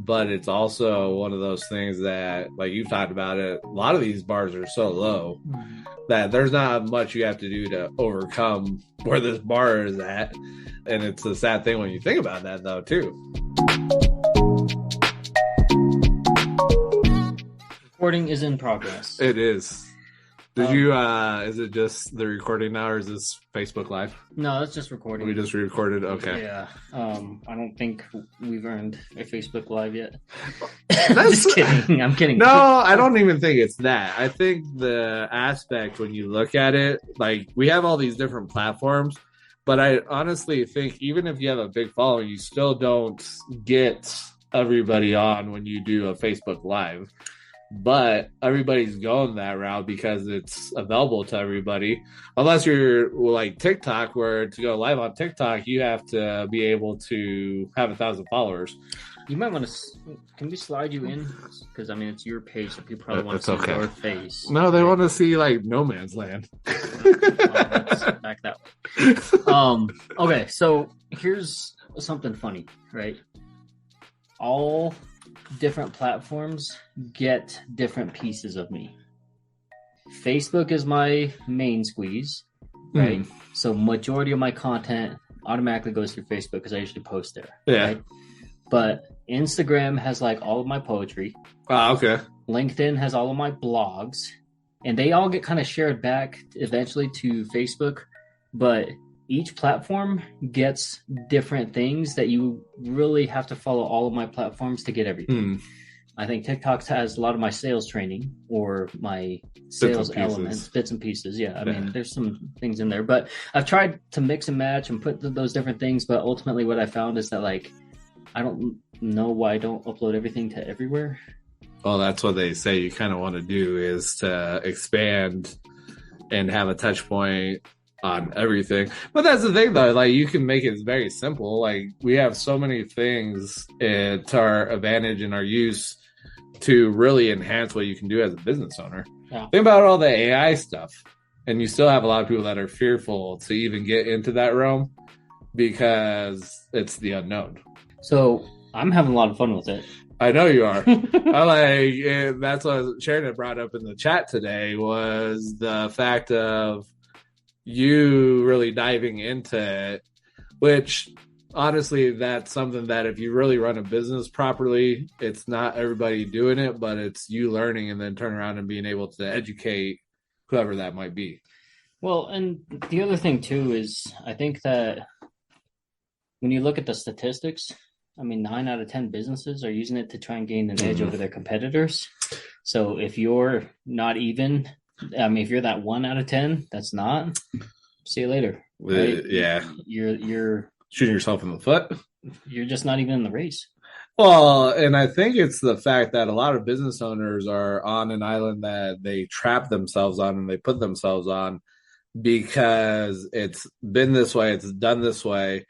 but it's also one of those things that, like you've talked about it, a lot of these bars are so low that there's not much you have to do to overcome where this bar is at. And it's a sad thing when you think about that, though, too. Recording is in progress. It is. Did you, is it just the recording now, or is this Facebook Live? No, it's just recording. We just recorded? Okay. Yeah. I don't think we've earned a Facebook Live yet. Just kidding. I'm kidding. No, I don't even think it's that. I think the aspect when you look at it, like we have all these different platforms, but I honestly think even if you have a big following, you still don't get everybody on when you do a Facebook Live. But everybody's going that route because it's available to everybody. Unless you're like TikTok, where to go live on TikTok, you have to be able to have 1,000 followers. You might want to. Can we slide you in? Because I mean, it's your page, so people probably want to see your face. No, they want to see like No Man's Land. Let's back that way. Okay, so here's something funny, right? All different platforms get different pieces of me. Facebook is my main squeeze, right? So majority of my content automatically goes through Facebook because I usually post there. Yeah. Right? But Instagram has like all of my poetry. Okay. LinkedIn has all of my blogs, and they all get kind of shared back eventually to Facebook. But each platform gets different things that you really have to follow all of my platforms to get everything. I think TikTok has a lot of my sales training or my sales elements, bits and pieces. Yeah, I mean, there's some things in there, but I've tried to mix and match and put those different things. But ultimately what I found is that like, I don't know why I don't upload everything to everywhere. Well, that's what they say you kind of want to do, is to expand and have a touch point on everything. But that's the thing, though, like you can make it very simple. Like we have so many things to our advantage and our use to really enhance what you can do as a business owner. Think about all the AI stuff, and you still have a lot of people that are fearful to even get into that realm because it's the unknown. So I'm having a lot of fun with it. I know you are. That's what Sharon had brought up in the chat today, was the fact of you really diving into it, which honestly, that's something that if you really run a business properly, it's not everybody doing it, but it's you learning and then turn around and being able to educate whoever that might be. Well, and the other thing too is I think that when you look at the statistics, I mean, 9 out of 10 businesses are using it to try and gain an edge over their competitors. So if you're not even, I mean, if you're that 1 out of 10, that's not. See you later. Right? Yeah, you're shooting yourself in the foot. You're just not even in the race. Well, and I think it's the fact that a lot of business owners are on an island that they trap themselves on and they put themselves on because it's been this way, it's done this way,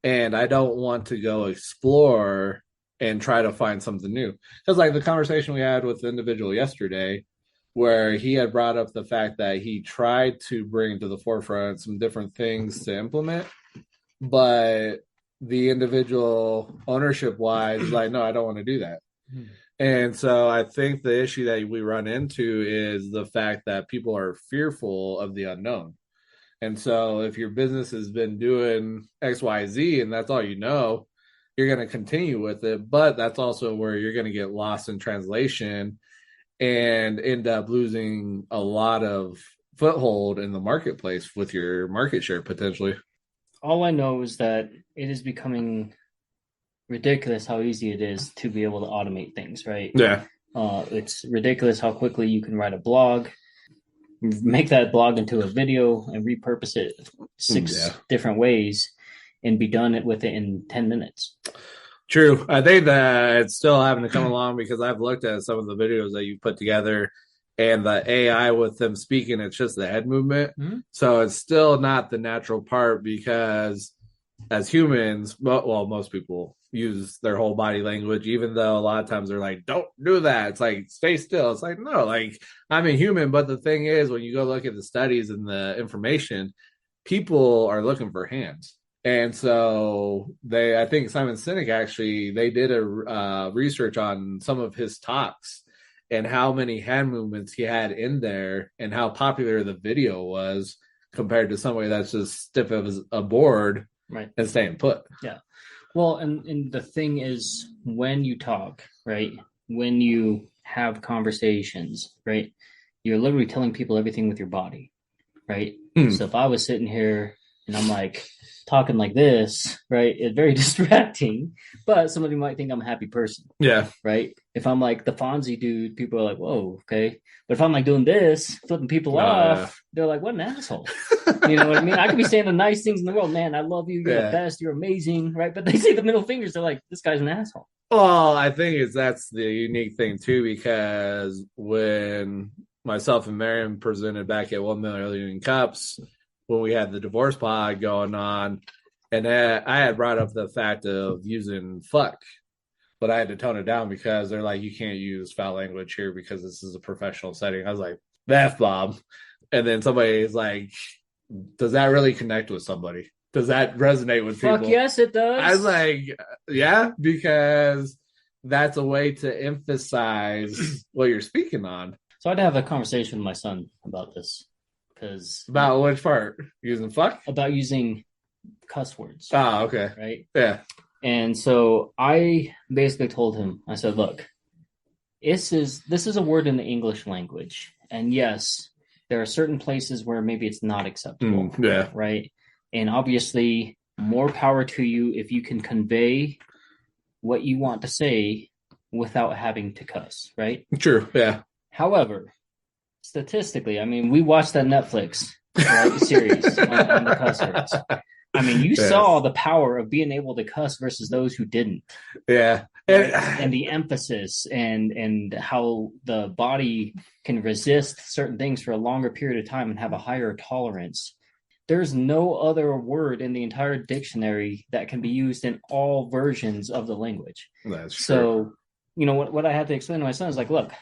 and I don't want to go explore and try to find something new. Because like the conversation we had with the individual yesterday, where he had brought up the fact that he tried to bring to the forefront some different things to implement, but the individual ownership wise is like, no, I don't want to do that. And so I think the issue that we run into is the fact that people are fearful of the unknown. And so if your business has been doing X, Y, Z, and that's all you know, you're going to continue with it. But that's also where you're going to get lost in translation and end up losing a lot of foothold in the marketplace with your market share potentially. All I know is that it is becoming ridiculous how easy it is to be able to automate things, right? Yeah. It's ridiculous how quickly you can write a blog, make that blog into a video and repurpose it 6 different ways and be done with it in 10 minutes. True. I think that it's still having to come along because I've looked at some of the videos that you put together and the AI with them speaking, it's just the head movement. So it's still not the natural part because as humans, well, most people use their whole body language, even though a lot of times they're like, don't do that. It's like, stay still. It's like, no, like I'm a human. But the thing is, when you go look at the studies and the information, people are looking for hands. And so I think Simon Sinek actually, they did a research on some of his talks and how many hand movements he had in there and how popular the video was compared to somebody that's just stiff as a board Right. and staying put. Yeah. Well, and the thing is, when you talk, right, when you have conversations, right, you're literally telling people everything with your body, right? So if I was sitting here and I'm like talking like this, right, it's very distracting, but somebody might think I'm a happy person, Yeah. right? If I'm like the Fonzie dude, people are like, whoa, okay. But if I'm like doing this, flipping people off, they're like, what an asshole. You know what I mean? I could be saying the nice things in the world, man. I love you. You're the best. You're amazing, right? But they say the middle fingers. They're like, this guy's an asshole. Well, I think that's the unique thing too, because when myself and Marion presented back at 1 Million Cups, when we had the divorce pod going on, and I had brought up the fact of using fuck, but I had to tone it down because they're like, you can't use foul language here because this is a professional setting. I was like, F Bob. And then somebody is like, does that really connect with somebody? Does that resonate with people? Fuck yes, it does. I was like, yeah, because that's a way to emphasize what you're speaking on. So I had to have a conversation with my son about this. About which part? Using fuck? About using cuss words. Oh, okay. Right? Yeah. And so I basically told him, I said, look, this is a word in the English language. And yes, there are certain places where maybe it's not acceptable. Yeah. Right? And obviously, more power to you if you can convey what you want to say without having to cuss, right? True, yeah. However, statistically, I mean, we watched that Netflix series on the cuss words. I mean, you saw the power of being able to cuss versus those who didn't. Yeah. Right? And the emphasis and how the body can resist certain things for a longer period of time and have a higher tolerance. There's no other word in the entire dictionary that can be used in all versions of the language. That's true. So, you know, what I had to explain to my son is like, look,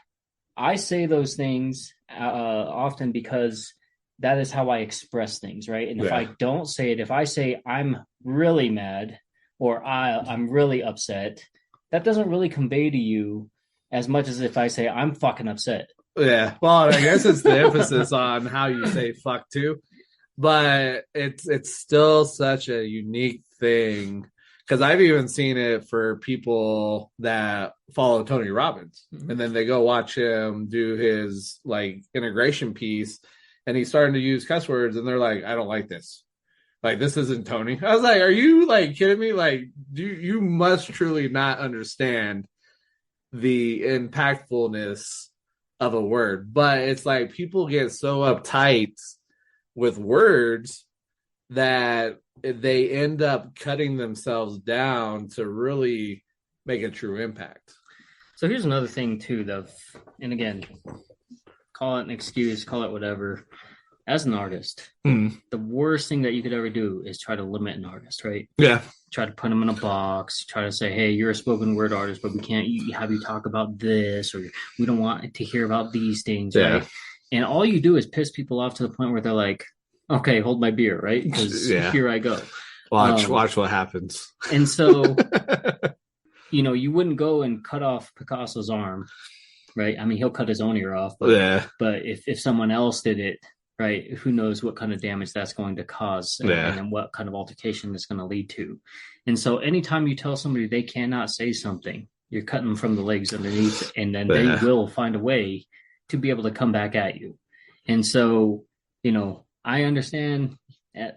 I say those things often because that is how I express things, right? And if I don't say it, if I say I'm really mad or I'm really upset, that doesn't really convey to you as much as if I say I'm fucking upset. Yeah. Well, I guess it's the emphasis on how you say fuck too. But it's still such a unique thing because I've even seen it for people that follow Tony Robbins, and then they go watch him do his like integration piece, and he's starting to use cuss words, and they're like, "I don't like this. Like this isn't Tony." I was like, "Are you like kidding me? Like you must truly not understand the impactfulness of a word." But it's like people get so uptight with words that they end up cutting themselves down to really make a true impact. So here's another thing too, though, and again, call it an excuse, call it whatever. As an artist, the worst thing that you could ever do is try to limit an artist, right? Yeah. Try to put them in a box, try to say, hey, you're a spoken word artist, but we can't have you talk about this, or we don't want to hear about these things, right? And all you do is piss people off to the point where they're like, okay, hold my beer, right? Because here I go. Watch what happens. And so, you know, you wouldn't go and cut off Picasso's arm, right? I mean, he'll cut his own ear off. But, but if someone else did it, right, who knows what kind of damage that's going to cause and what kind of altercation it's going to lead to. And so anytime you tell somebody they cannot say something, you're cutting them from the legs underneath, and then they will find a way to be able to come back at you. And so, you know, I understand,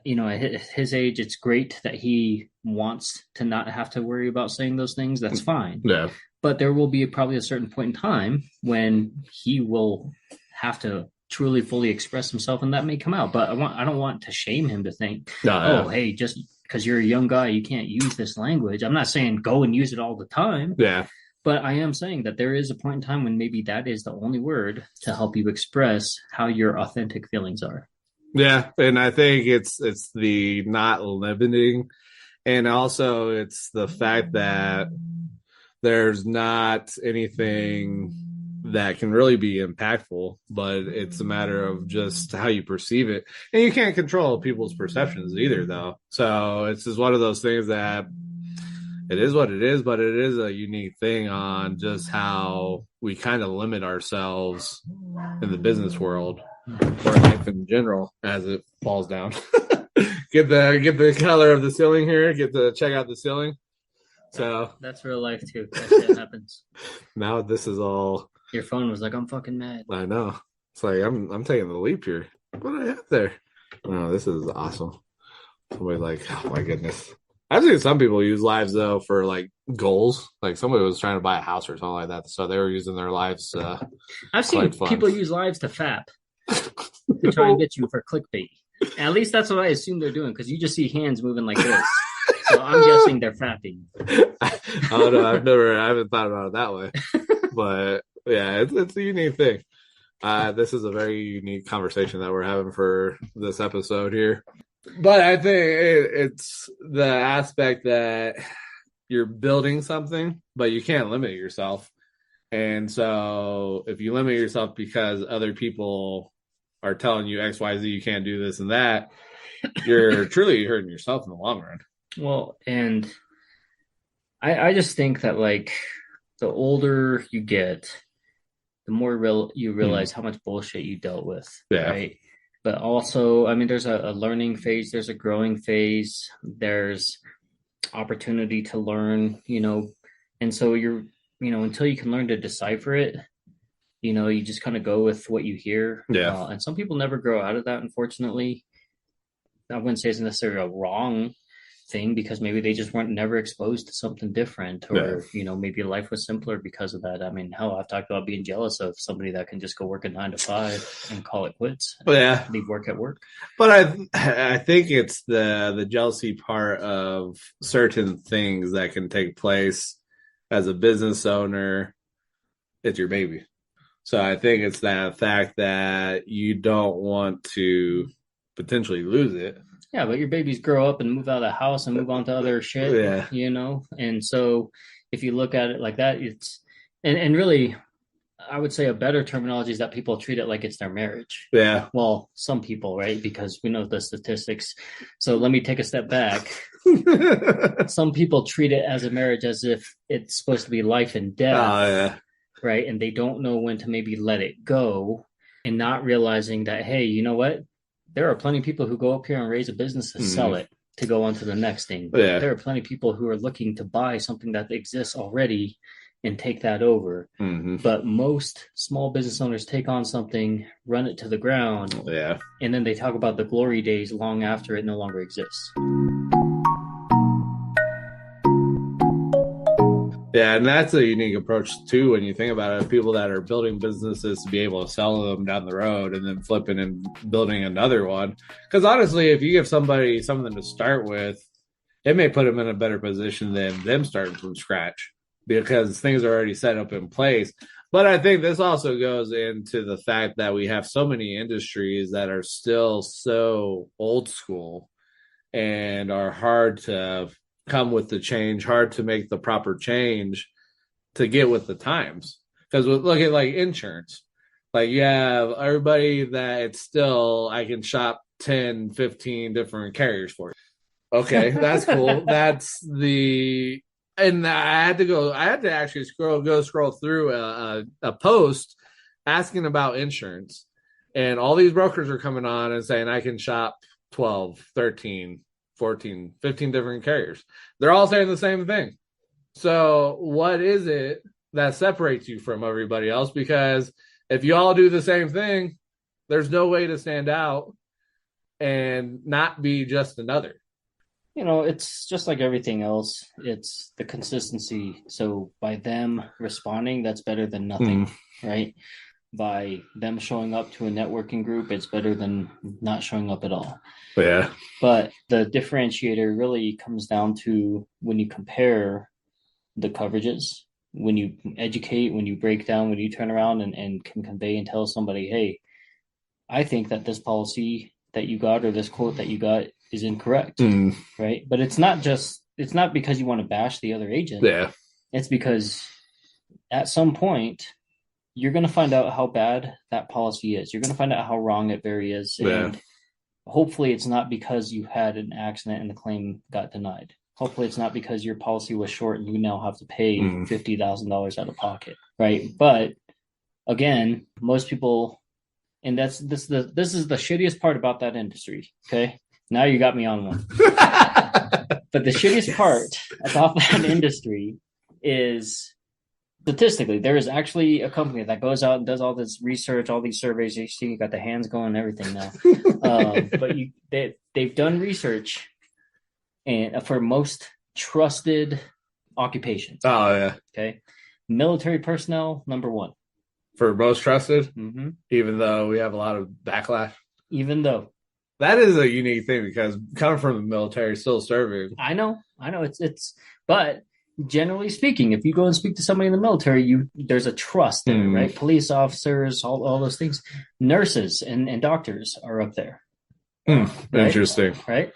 you know, at his age, it's great that he wants to not have to worry about saying those things. That's fine. Yeah. But there will be probably a certain point in time when he will have to truly fully express himself, and that may come out. But I don't want to shame him to think, hey, just because you're a young guy, you can't use this language. I'm not saying go and use it all the time. Yeah. But I am saying that there is a point in time when maybe that is the only word to help you express how your authentic feelings are. Yeah, and I think it's the not limiting, and also it's the fact that there's not anything that can really be impactful, but it's a matter of just how you perceive it. And you can't control people's perceptions either, though. So it's just one of those things that it is what it is, but it is a unique thing on just how we kind of limit ourselves in the business world or life in general as it falls down. Get the color of the ceiling here. Get to check out the ceiling. So that's real life too. That shit happens. Now this is all. Your phone was like, I'm fucking mad. I know. It's like I'm taking the leap here. What do I have there? No, this is awesome. Somebody like, oh my goodness. I've seen some people use lives though for like goals. Like somebody was trying to buy a house or something like that, so they were using their lives. I've seen people use lives to fap to try and get you for clickbait. At least that's what I assume they're doing because you just see hands moving like this. So I'm guessing they're fapping. I don't know. I haven't thought about it that way. But yeah, it's a unique thing. This is a very unique conversation that we're having for this episode here. But I think it's the aspect that you're building something, but you can't limit yourself. And so if you limit yourself because other people are telling you X, Y, Z, you can't do this and that, you're truly hurting yourself in the long run. Well, and I just think that like the older you get, the more you realize how much bullshit you dealt with. Yeah. Right. But also, I mean, there's a learning phase, there's a growing phase, there's opportunity to learn, and so you're, until you can learn to decipher it, you just kind of go with what you hear. Yeah. And some people never grow out of that, unfortunately. I wouldn't say it's necessarily a wrong thing because maybe they just weren't never exposed to something different or maybe life was simpler because of that. I mean, hell, I've talked about being jealous of somebody that can just go work a 9 to 5 and call it quits. Yeah, leave work at work. But I think it's the jealousy part of certain things that can take place as a business owner. It's your baby, so I think it's that fact that you don't want to potentially lose it. Yeah, but your babies grow up and move out of the house and move on to other shit, And so if you look at it like that, it's, and really, I would say a better terminology is that people treat it like it's their marriage. Yeah. Well, some people, right? Because we know the statistics. So let me take a step back. Some people treat it as a marriage as if it's supposed to be life and death. Oh, yeah. Right? And they don't know when to maybe let it go and not realizing that, hey, you know what? There are plenty of people who go up here and raise a business to sell it, to go on to the next thing. Yeah. There are plenty of people who are looking to buy something that exists already and take that over. Mm-hmm. But most small business owners take on something, run it to the ground, and then they talk about the glory days long after it no longer exists. Yeah, and that's a unique approach too when you think about it. People that are building businesses to be able to sell them down the road and then flipping and building another one. Because honestly, if you give somebody something to start with, it may put them in a better position than them starting from scratch because things are already set up in place. But I think this also goes into the fact that we have so many industries that are still so old school and are hard to come with the change, hard to make the proper change to get with the times. Because look at like insurance. Like you have everybody that it's still, I can shop 10, 15 different carriers for you. Okay, that's cool. And I had to actually scroll through a post asking about insurance. And all these brokers are coming on and saying, I can shop 12, 13, 14, 15 different carriers. They're all saying the same thing. So what is it that separates you from everybody else? Because if you all do the same thing, there's no way to stand out and not be just another. It's just like everything else. It's the consistency. So by them responding, that's better than nothing, right? By them showing up to a networking group, it's better than not showing up at all. Yeah. But the differentiator really comes down to when you compare the coverages, when you educate, when you break down, when you turn around and can convey and tell somebody, hey, I think that this policy that you got or this quote that you got is incorrect, right? But it's not because you want to bash the other agent. Yeah. It's because at some point you're going to find out how bad that policy is. You're going to find out how wrong it very is. Yeah. And hopefully it's not because you had an accident and the claim got denied. Hopefully it's not because your policy was short and you now have to pay $50,000 out of pocket, right? But again, most people, and this is the shittiest part about that industry. Okay, now you got me on one. But the shittiest part about that industry is statistically, there is actually a company that goes out and does all this research, all these surveys. You see, you got the hands going and everything now. But they've done research and for most trusted occupations. Oh yeah. Okay, military personnel number one for most trusted. Mm-hmm. Even though we have a lot of backlash. Even though that is a unique thing because coming from the military, still serving. I know. It's but. Generally speaking, if you go and speak to somebody in the military, there's a trust there, right? Police officers, all those things. Nurses and doctors are up there. Right? Interesting. Right?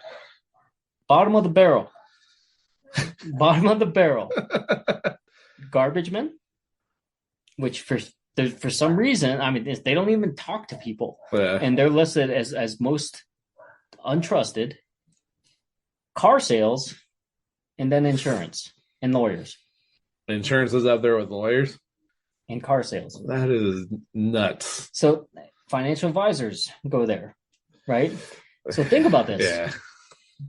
Bottom of the barrel. Bottom of the barrel. Garbage men, which for some reason, I mean, they don't even talk to people. Yeah. And they're listed as most untrusted. Car sales, and then insurance. And lawyers. Insurance is up there with lawyers? And car sales. That is nuts. So financial advisors go there, right? So think about this. Yeah.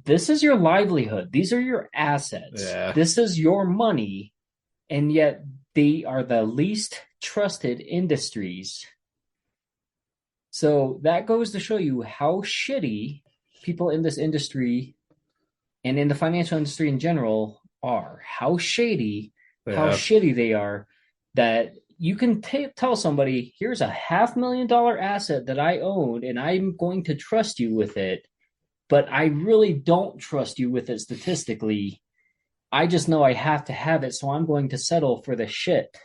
This is your livelihood. These are your assets. Yeah. This is your money. And yet they are the least trusted industries. So that goes to show you how shitty people in this industry and in the financial industry in general are, how shady, how shitty they are, that you can tell somebody, here's a $500,000 asset that I own and I'm going to trust you with it, but I really don't trust you with it statistically. I just know I have to have it, so I'm going to settle for the shit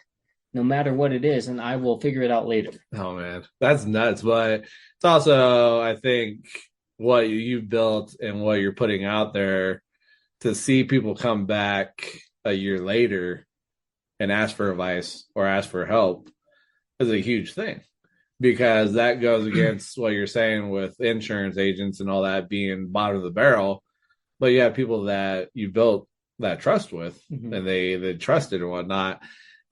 no matter what it is, and I will figure it out later. Oh man, that's nuts. But it's also, I think, what you've built and what you're putting out there, to see people come back a year later and ask for advice or ask for help is a huge thing, because that goes against what you're saying with insurance agents and all that being bottom of the barrel. But you have people that you built that trust with, and they trusted and whatnot.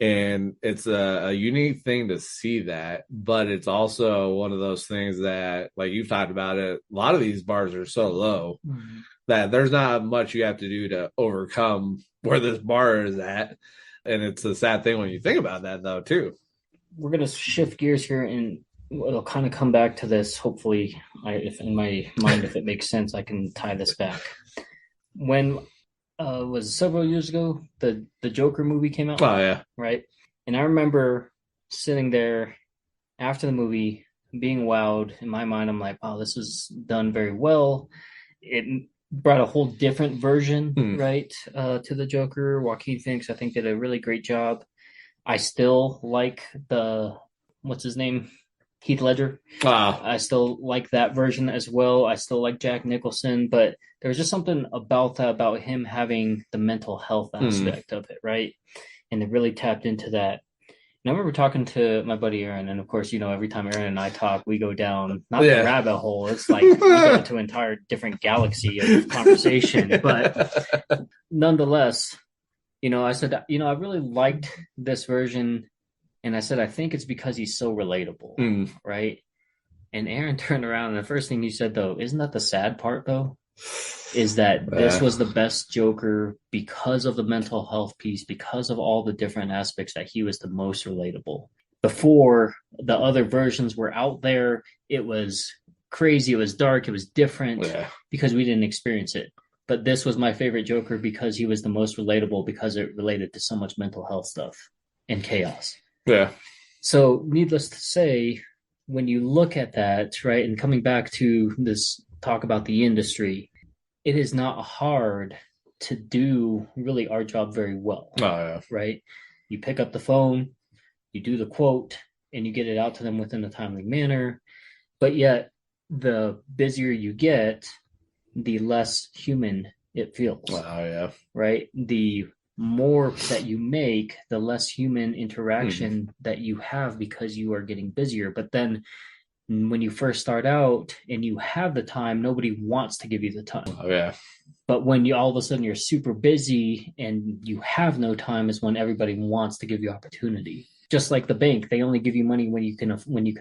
And it's a unique thing to see that, but it's also one of those things that, like you've talked about it, a lot of these bars are so low that there's not much you have to do to overcome where this bar is at. And it's a sad thing when you think about that, though, too. We're going to shift gears here, and it'll kind of come back to this. Hopefully, if in my mind, if it makes sense, I can tie this back. When was several years ago, the Joker movie came out? Oh, yeah. Right? And I remember sitting there after the movie, being wowed. In my mind, I'm like, wow, this was done very well. It brought a whole different version, right, to the Joker. Joaquin Phoenix, I think, did a really great job. I still like what's his name? Heath Ledger. I still like that version as well. I still like Jack Nicholson, but there was just something about him having the mental health aspect of it, right? And it really tapped into that. And I remember talking to my buddy Aaron, and of course, every time Aaron and I talk, we go dodown not the rabbit hole. It's like we go into an entire different galaxy of conversation. But nonetheless, I said, I really liked this version. And I said, I think it's because he's so relatable, right? And Aaron turned around, and the first thing he said, though, isn't that the sad part, though? Is that this was the best Joker because of the mental health piece, because of all the different aspects that he was the most relatable. Before, the other versions were out there. It was crazy. It was dark. It was different because we didn't experience it. But this was my favorite Joker because he was the most relatable, because it related to so much mental health stuff and chaos. Yeah. So needless to say, when you look at that, right, and coming back to this talk about the industry, it is not hard to do really our job very well. Right? You pick up the phone, you do the quote, and you get it out to them within a timely manner. But yet, the busier you get, the less human it feels. Right? more that you make, the less human interaction that you have because you are getting busier. But then when you first start out and you have the time, nobody wants to give you the time. Oh yeah. But when you all of a sudden you're super busy and you have no time is when everybody wants to give you opportunity. Just like the bank, they only give you money when you can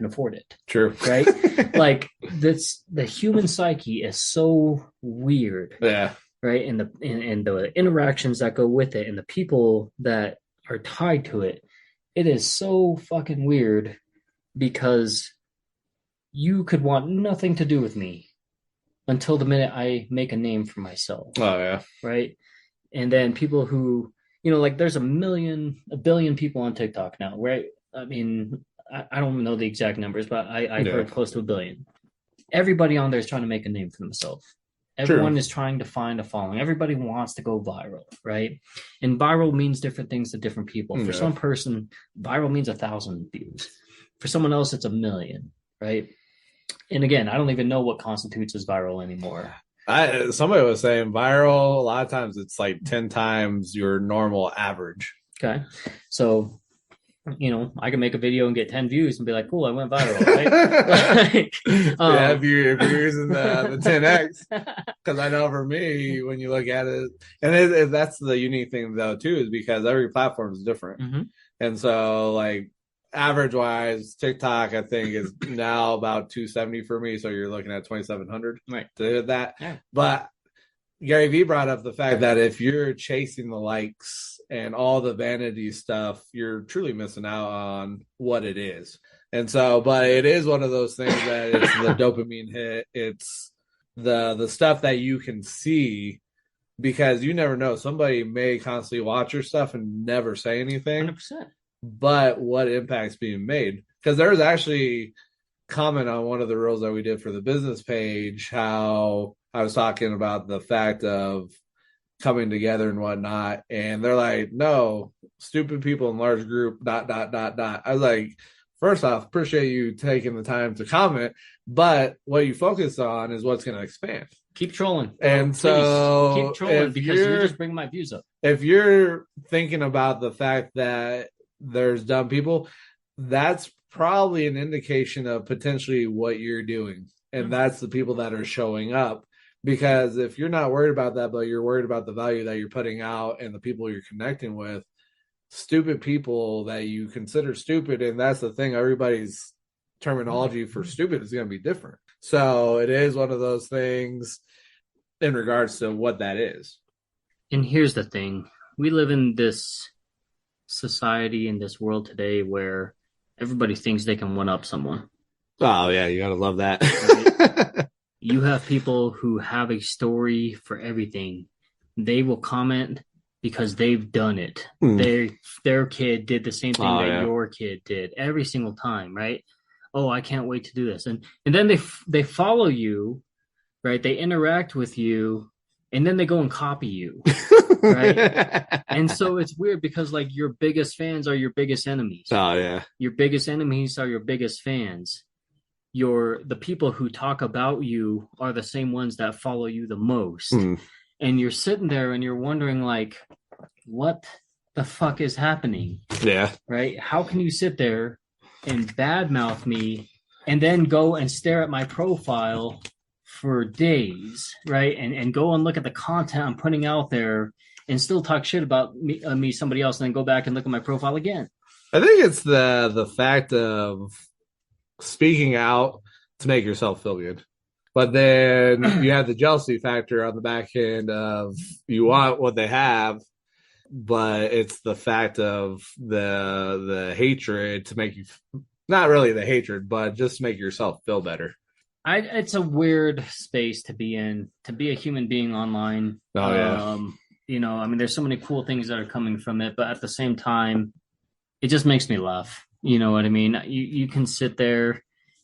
afford it. True. Right? Like the human psyche is so weird. Yeah. Right? And the interactions that go with it and the people that are tied to it, it is so fucking weird because you could want nothing to do with me until the minute I make a name for myself. Oh yeah. Right? And then people who, like there's a billion people on TikTok now, right? I mean, I don't know the exact numbers, but I've heard close to 1 billion. Everybody on there is trying to make a name for themselves. Everyone is trying to find a following. Everybody wants to go viral, right? And viral means different things to different people. For some person, viral means 1,000 views. For someone else, it's 1 million, right? And again, I don't even know what constitutes as viral anymore. Somebody was saying viral, a lot of times it's like 10 times your normal average. Okay. So, I can make a video and get 10 views and be like, cool, I went viral, right? If you're using the 10x, because I know for me, when you look at it, and that's the unique thing though too, is because every platform is different. Mm-hmm. And so like average wise, TikTok, I think is now about 270 for me. So you're looking at 2,700 to hit that. Yeah. But Gary Vee brought up the fact that if you're chasing the likes and all the vanity stuff, you're truly missing out on what it is. And so, but it is one of those things that it's the dopamine hit. It's the stuff that you can see, because you never know. Somebody may constantly watch your stuff and never say anything. 100%. But what impact's being made? Because there's actually comment on one of the reels that we did for the business page, how I was talking about the fact of coming together and whatnot, and they're like, no, stupid people in large group, ... I was like, first off, appreciate you taking the time to comment, but what you focus on is what's going to expand. Keep trolling. And please, so keep trolling, because you're just bringing my views up. If you're thinking about the fact that there's dumb people, that's probably an indication of potentially what you're doing. And that's the people that are showing up. Because if you're not worried about that, but you're worried about the value that you're putting out and the people you're connecting with, stupid people that you consider stupid, and that's the thing, everybody's terminology for stupid is going to be different. So it is one of those things in regards to what that is. And here's the thing. We live in this society, in this world today, where everybody thinks they can one-up someone. Oh, yeah, you got to love that. Right? You have people who have a story for everything. They will comment because they've done it. Their kid did the same thing your kid did every single time, right? Oh, I can't wait to do this. And then they follow you, right? They interact with you, and then they go and copy you, right? And so it's weird because like your biggest fans are your biggest enemies. Oh, yeah. Your biggest enemies are your biggest fans. The people who talk about you are the same ones that follow you the most. And you're sitting there and you're wondering like, what the fuck is happening? Yeah. Right? How can you sit there and badmouth me and then go and stare at my profile for days, right? And go and look at the content I'm putting out there and still talk shit about me, somebody else, and then go back and look at my profile again. I think it's the fact of speaking out to make yourself feel good. But then you have the jealousy factor on the back end of you want what they have, but it's the fact of the hatred to make you, not really the hatred, but just make yourself feel better. It's a weird space to be in, to be a human being online. Oh, yeah. I mean, there's so many cool things that are coming from it, but at the same time, it just makes me laugh. You know what I mean? You can sit there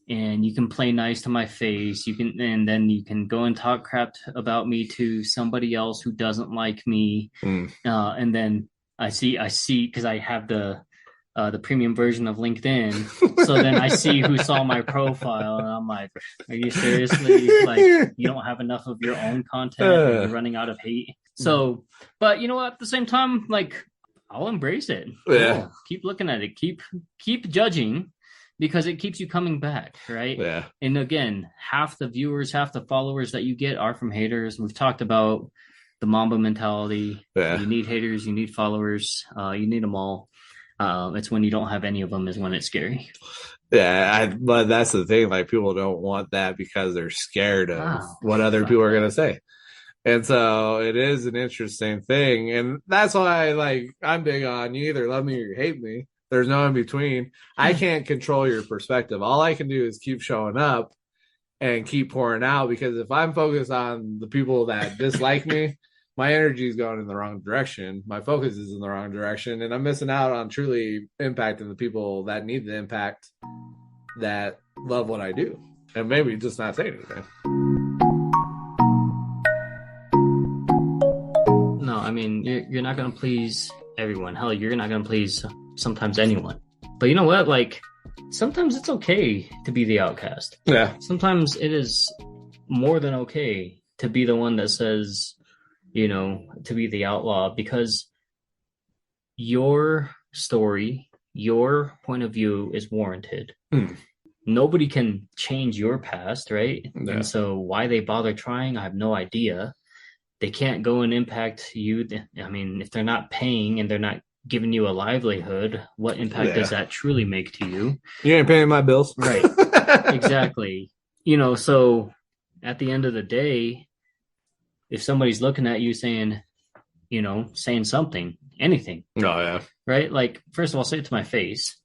and you can play nice to my face. And then you can go and talk crap about me to somebody else who doesn't like me. And then I see, because I have the premium version of LinkedIn. So then I see who saw my profile, and I'm like, are you seriously, like, you don't have enough of your own content and you're running out of hate? So, but you know what? At the same time, like I'll embrace it. Yeah. Cool. Keep looking at it. Keep judging because it keeps you coming back, right? Yeah. And again, half the viewers, half the followers that you get are from haters. We've talked about the Mamba mentality. Yeah. You need haters, you need followers, you need them all. It's when you don't have any of them is when it's scary. Yeah, but that's the thing. Like, people don't want that because they're scared of what other people are going to say. And so it is an interesting thing. And that's why, like, I'm big on you either love me or you hate me. There's no in between. I can't control your perspective. All I can do is keep showing up and keep pouring out, because if I'm focused on the people that dislike me, my energy is going in the wrong direction. My focus is in the wrong direction, and I'm missing out on truly impacting the people that need the impact, that love what I do, and maybe just not say anything. No, I mean, you're not going to please everyone. Hell, you're not going to please sometimes anyone. But you know what? Like, sometimes it's okay to be the outcast. Yeah. Sometimes it is more than okay to be the one that says, you know, to be the outlaw, because your story, your point of view is warranted. Nobody can change your past, right? Yeah. And so why they bother trying, I have no idea. They can't go and impact you. I mean, if they're not paying and they're not giving you a livelihood, what impact does that truly make to you? You ain't paying my bills. Right. Exactly. You know, so at the end of the day, if somebody's looking at you saying, you know, saying something, anything. Oh, yeah. Right? Like, first of all, say it to my face.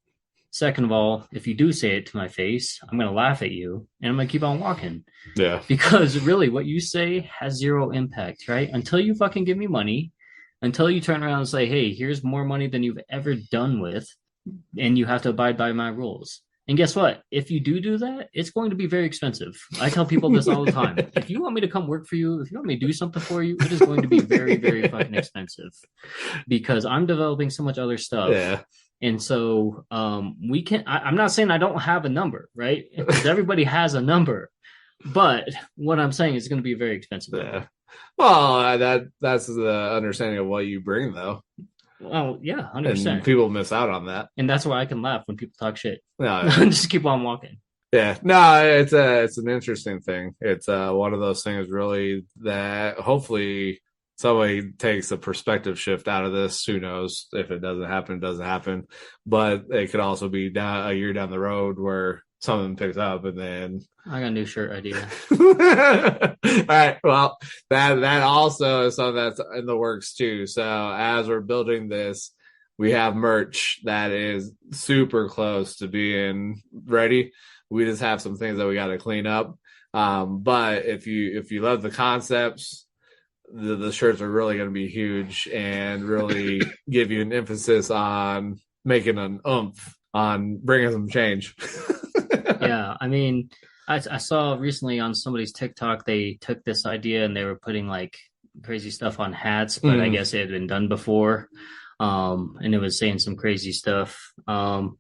Second of all, if you do say it to my face, I'm going to laugh at you and I'm going to keep on walking. Yeah. Because really what you say has zero impact, right? Until you fucking give me money, until you turn around and say, hey, here's more money than you've ever done with, and you have to abide by my rules. And guess what? If you do that, it's going to be very expensive. I tell people this all the time. If you want me to come work for you, if you want me to do something for you, it is going to be very, very fucking expensive, because I'm developing so much other stuff. Yeah. And so we can, I'm not saying I don't have a number, right? Because everybody has a number. But what I'm saying is it's going to be very expensive. Yeah. Well, that's the understanding of what you bring, though. Well, yeah, 100%. And people miss out on that. And that's why I can laugh when people talk shit. No, just keep on walking. Yeah. No, it's an interesting thing. It's one of those things really that hopefully somebody takes a perspective shift out of this. Who knows? If it doesn't happen, it doesn't happen. But it could also be a year down the road where something picks up, and then I got a new shirt idea. All right. Well, that also is something that's in the works too. So as we're building this, we have merch that is super close to being ready. We just have some things that we got to clean up. But if you love the concepts, the shirts are really going to be huge and really give you an emphasis on making an oomph on bringing some change. Yeah, I mean, I saw recently on somebody's TikTok, they took this idea and they were putting like crazy stuff on hats, but I guess it had been done before. And it was saying some crazy stuff. You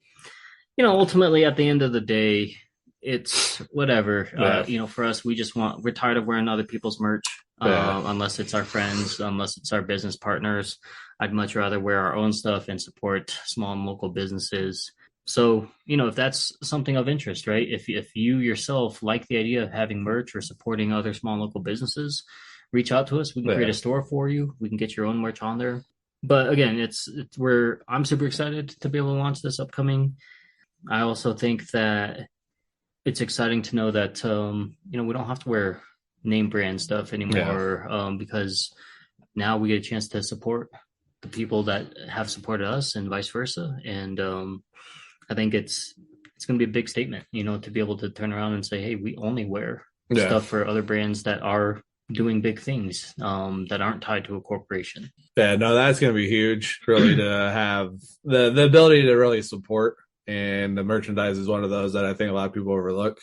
know, ultimately at the end of the day, it's whatever. Yeah. You know, for us, we're tired of wearing other people's merch. Unless it's our friends, unless it's our business partners. I'd much rather wear our own stuff and support small and local businesses. So, you know, if that's something of interest, right? If you yourself like the idea of having merch or supporting other small and local businesses, reach out to us. We can create a store for you. We can get your own merch on there. But again, I'm super excited to be able to launch this upcoming. I also think that it's exciting to know that, you know, we don't have to wear name brand stuff anymore, because now we get a chance to support the people that have supported us and vice versa. And I think it's going to be a big statement, you know, to be able to turn around and say, hey, we only wear stuff for other brands that are doing big things, that aren't tied to a corporation. Yeah, no, that's going to be huge, really, to have the ability to really support. And the merchandise is one of those that I think a lot of people overlook,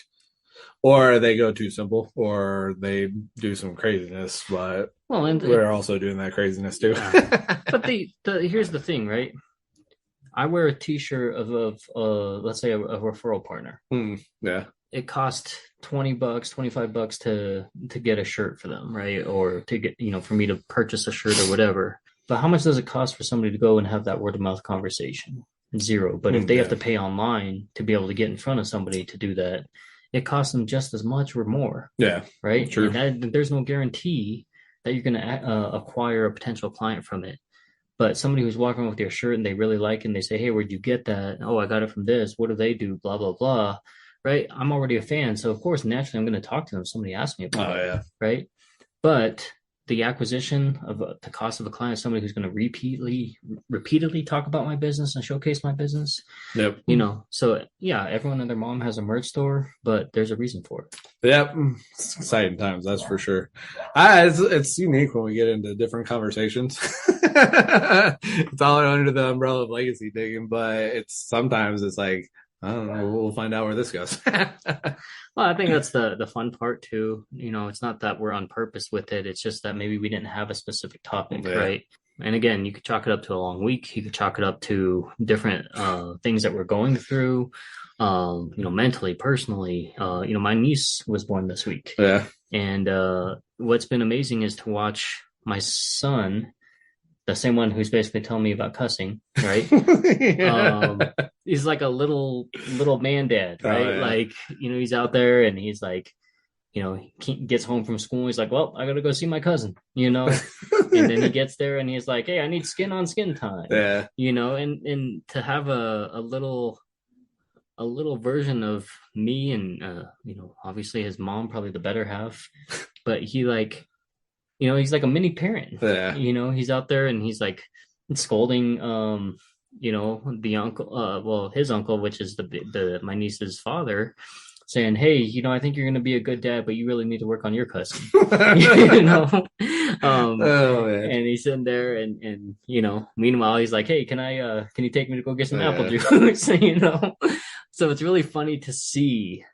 or they go too simple, or they do some craziness. But we're also doing that craziness too. Yeah. But here's the thing, right? I wear a T-shirt of let's say a referral partner. Yeah. It cost $20, $25 to get a shirt for them, right? Or to get, for me to purchase a shirt or whatever. But how much does it cost for somebody to go and have that word of mouth conversation? Zero. But if they have to pay online to be able to get in front of somebody to do that, it costs them just as much or more. Yeah. Right. True. And there's no guarantee that you're going to acquire a potential client from it. But somebody who's walking with their shirt and they really like it and they say, hey, where'd you get that? Oh, I got it from this. What do they do? Blah, blah, blah. Right. I'm already a fan. So, of course, naturally, I'm going to talk to them. Somebody asked me about it. Yeah. Right. But the acquisition of the cost of a client, somebody who's going to repeatedly talk about my business and showcase my business. Yep. So yeah, everyone and their mom has a merch store, but there's a reason for it. Yep. It's exciting times, that's for sure. It's unique when we get into different conversations. It's all under the umbrella of legacy digging, but sometimes it's like, I don't know, we'll find out where this goes. Well, I think that's the fun part too. It's not that we're on purpose with it. It's just that maybe we didn't have a specific topic, right? And again, you could chalk it up to a long week. You could chalk it up to different things that we're going through, mentally, personally. My niece was born this week. Yeah. And what's been amazing is to watch my son, the same one who's basically telling me about cussing, right? He's like a little man dad, right? Oh, yeah. Like, he's out there and he's like, he gets home from school. He's like, well, I got to go see my cousin, and then he gets there and he's like, hey, I need skin on skin time. Yeah. And to have a little version of me and, obviously his mom, probably the better half, but he he's like a mini parent. Yeah. He's out there and he's like scolding, the uncle, his uncle, which is my niece's father, saying, hey, I think you're going to be a good dad, but you really need to work on your cussing. Oh, and he's sitting there and meanwhile he's like, hey, can you take me to go get some apple juice? So it's really funny to see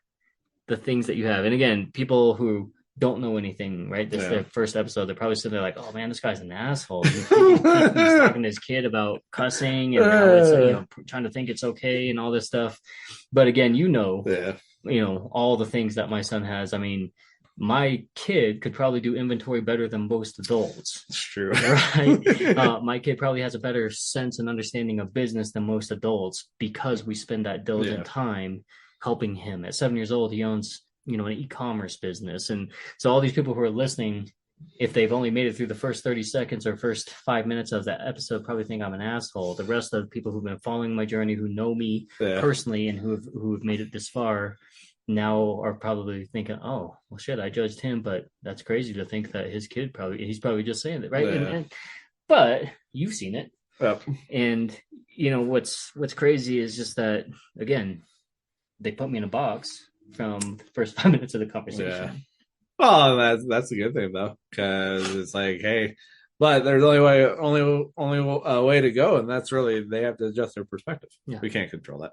the things that you have. And again, people who don't know anything, right? This is their first episode. They're probably sitting there like, oh man, this guy's an asshole. He's talking to his kid about cussing and how it's, trying to think it's okay and all this stuff. But again, all the things that my son has. I mean, my kid could probably do inventory better than most adults. It's true. Right? My kid probably has a better sense and understanding of business than most adults because we spend that diligent time helping him. At 7 years old, he owns an e-commerce business. And so all these people who are listening, if they've only made it through the first 30 seconds or first 5 minutes of that episode, probably think I'm an asshole. The rest of the people who've been following my journey, who know me personally and who've made it this far, now are probably thinking, oh, well, shit, I judged him, but that's crazy to think that his kid he's probably just saying that, right? Yeah. But you've seen it. Yep. And, what's crazy is just that, again, they put me in a box from the first 5 minutes of the conversation. Yeah. Well, that's a good thing though, because it's like, hey, but there's only a way to go, and that's really they have to adjust their perspective. Yeah. We can't control that.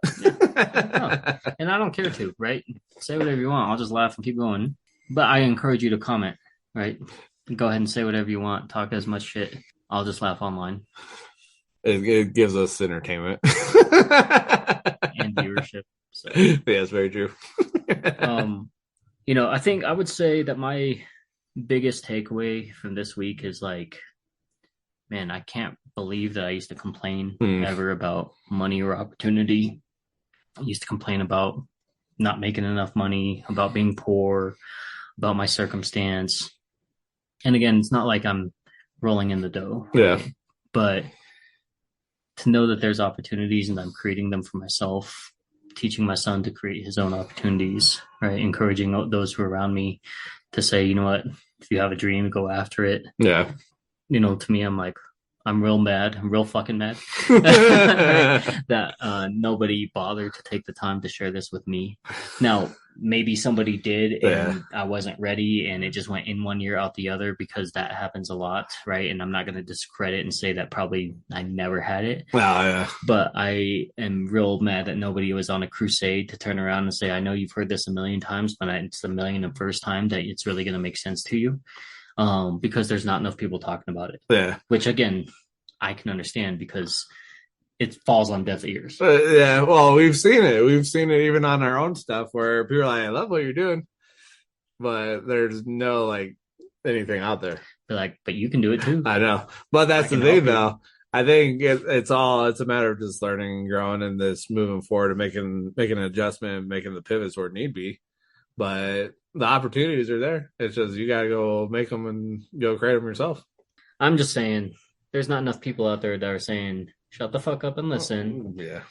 No. And I don't care to, right? Say whatever you want. I'll just laugh and keep going. But I encourage you to comment, right? Go ahead and say whatever you want. Talk as much shit. I'll just laugh online. It gives us entertainment and viewership. So. Yeah, it's very true. I think I would say that my biggest takeaway from this week is like, man, I can't believe that I used to complain ever about money or opportunity. I used to complain about not making enough money, about being poor, about my circumstance. And again, it's not like I'm rolling in the dough. Yeah. But to know that there's opportunities and I'm creating them for myself, teaching my son to create his own opportunities, right? Encouraging those who are around me to say, you know what, if you have a dream, go after it. Yeah. To me, I'm like, I'm real mad. I'm real fucking mad that nobody bothered to take the time to share this with me. Now, maybe somebody did and I wasn't ready and it just went in one ear out the other, because that happens a lot, right? And I'm not going to discredit and say that probably I never had it. Well, yeah. But I am real mad that nobody was on a crusade to turn around and say, I know you've heard this a million times, but it's the 1,000,001st time that it's really going to make sense to you. Because there's not enough people talking about it. Yeah. Which again, I can understand because it falls on deaf ears. Yeah. Well, we've seen it. We've seen it even on our own stuff where people are like, I love what you're doing. but there's no like anything out there. But you can do it too. I know, but that's the thing, though. I think it's a matter of just learning and growing and this moving forward and making an adjustment and making the pivots where it need be. But the opportunities are there. It's just you got to go make them and go create them yourself. I'm just saying, there's not enough people out there that are saying, shut the fuck up and listen. Yeah.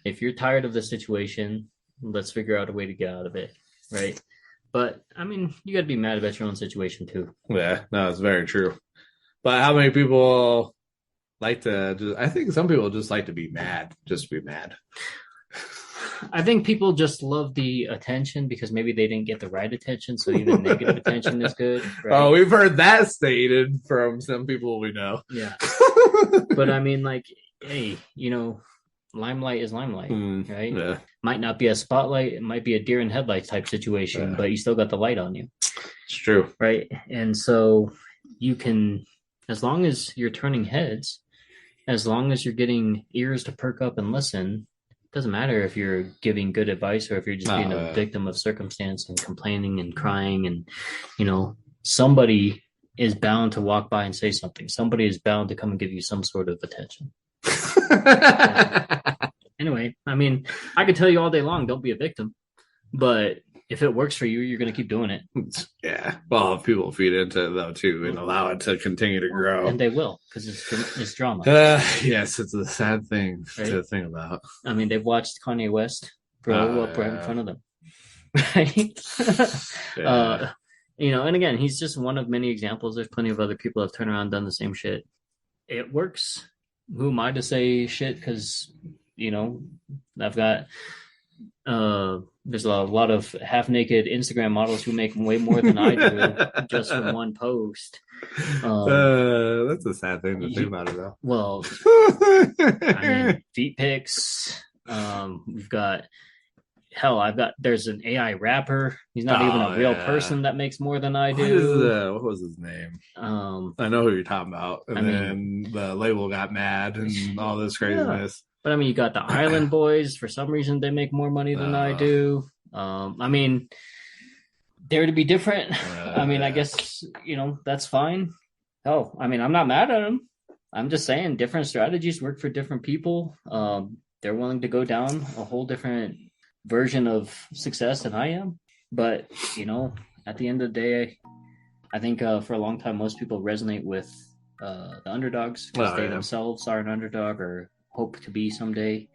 If you're tired of the situation, let's figure out a way to get out of it. Right. But I mean, you got to be mad about your own situation too. Yeah, no, it's very true. But how many people like to I think some people just like to be mad, just to be mad. I think people just love the attention because maybe they didn't get the right attention, so even negative attention is good. Right? Oh, we've heard that stated from some people we know. Yeah. But I mean, like, hey, limelight is limelight, right? Yeah. Might not be a spotlight, it might be a deer in headlights type situation, but you still got the light on you. It's true. Right. And so you can, as long as you're turning heads, as long as you're getting ears to perk up and listen, doesn't matter if you're giving good advice or if you're just being a victim of circumstance and complaining and crying and, somebody is bound to walk by and say something. Somebody is bound to come and give you some sort of attention. Anyway, I mean, I could tell you all day long, don't be a victim, but if it works for you, you're going to keep doing it. Yeah. Well, if people feed into it, though, too, and allow it to continue to grow. And they will, because it's drama. Yes, it's a sad thing to think about. I mean, they've watched Kanye West grow up right in front of them. Right? And again, he's just one of many examples. There's plenty of other people that have turned around and done the same shit. It works. Who am I to say shit? Because, I've got... there's a lot of half-naked Instagram models who make way more than I do just from one post. That's a sad thing to think about it, though. Well, I mean, feet pics. We've got there's an AI rapper. He's not even a real person that makes more than I do. What was his name? I know who you're talking about. And then the label got mad and all this craziness. But I mean, you got the Island Boys. For some reason, they make more money than I do. I mean, they're to be different. I mean, I guess, that's fine. Oh, I mean, I'm not mad at them. I'm just saying different strategies work for different people. They're willing to go down a whole different version of success than I am. But, at the end of the day, I think for a long time, most people resonate with the underdogs because they themselves are an underdog or hope to be someday.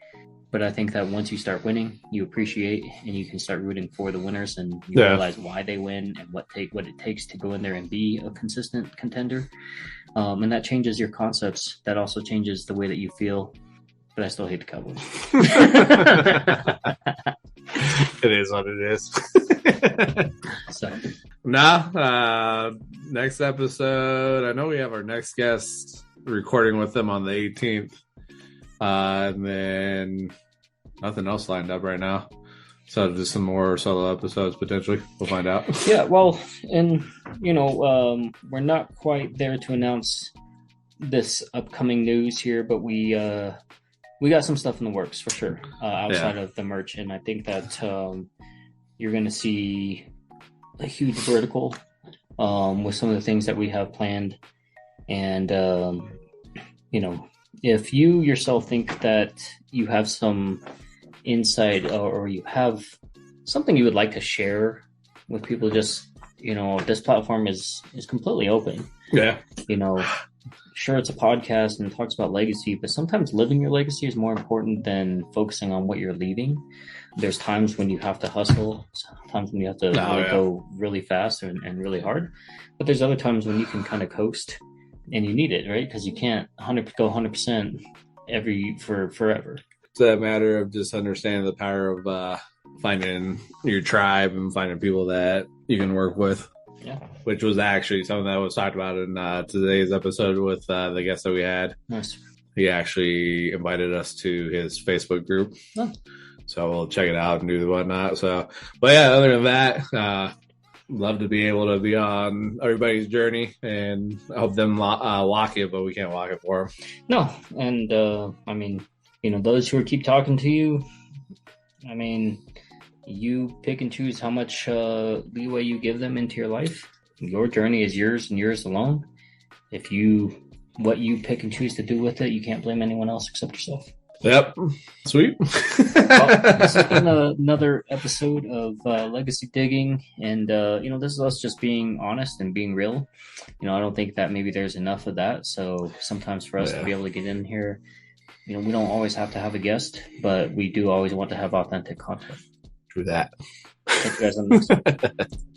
But I think that once you start winning, you appreciate and you can start rooting for the winners and you realize why they win and what it takes to go in there and be a consistent contender. And that changes your concepts. That also changes the way that you feel. But I still hate the Cowboys. It is what it is. So next episode, I know we have our next guest recording with them on the 18th. And then nothing else lined up right now. So just some more solo episodes potentially. We'll find out. Yeah, well, and we're not quite there to announce this upcoming news here, but we got some stuff in the works for sure outside of the merch, and I think that you're going to see a huge vertical with some of the things that we have planned, and if you yourself think that you have some insight or you have something you would like to share with people, just, this platform is completely open. Yeah. Sure, it's a podcast and it talks about legacy, but sometimes living your legacy is more important than focusing on what you're leaving. There's times when you have to hustle, sometimes when you have to go really fast and really hard. But there's other times when you can kind of coast. And you need it, right? Because you can't go 100% forever. It's a matter of just understanding the power of finding your tribe and finding people that you can work with. Yeah. Which was actually something that was talked about in today's episode with the guest that we had. Nice. He actually invited us to his Facebook group. Oh. So we'll check it out and do the whatnot. So, but yeah, other than that, love to be able to be on everybody's journey and help them walk it, but we can't walk it for them. No, and I mean, those who keep talking to you, I mean, you pick and choose how much leeway you give them into your life. Your journey is yours and yours alone. What you pick and choose to do with it, you can't blame anyone else except yourself. Yep. Sweet. Well, this has been another episode of Legacy Digging, and this is us just being honest and being real. I don't think that maybe there's enough of that. So sometimes for us to be able to get in here, we don't always have to have a guest, but we do always want to have authentic content. True that. Thank you guys on the next one.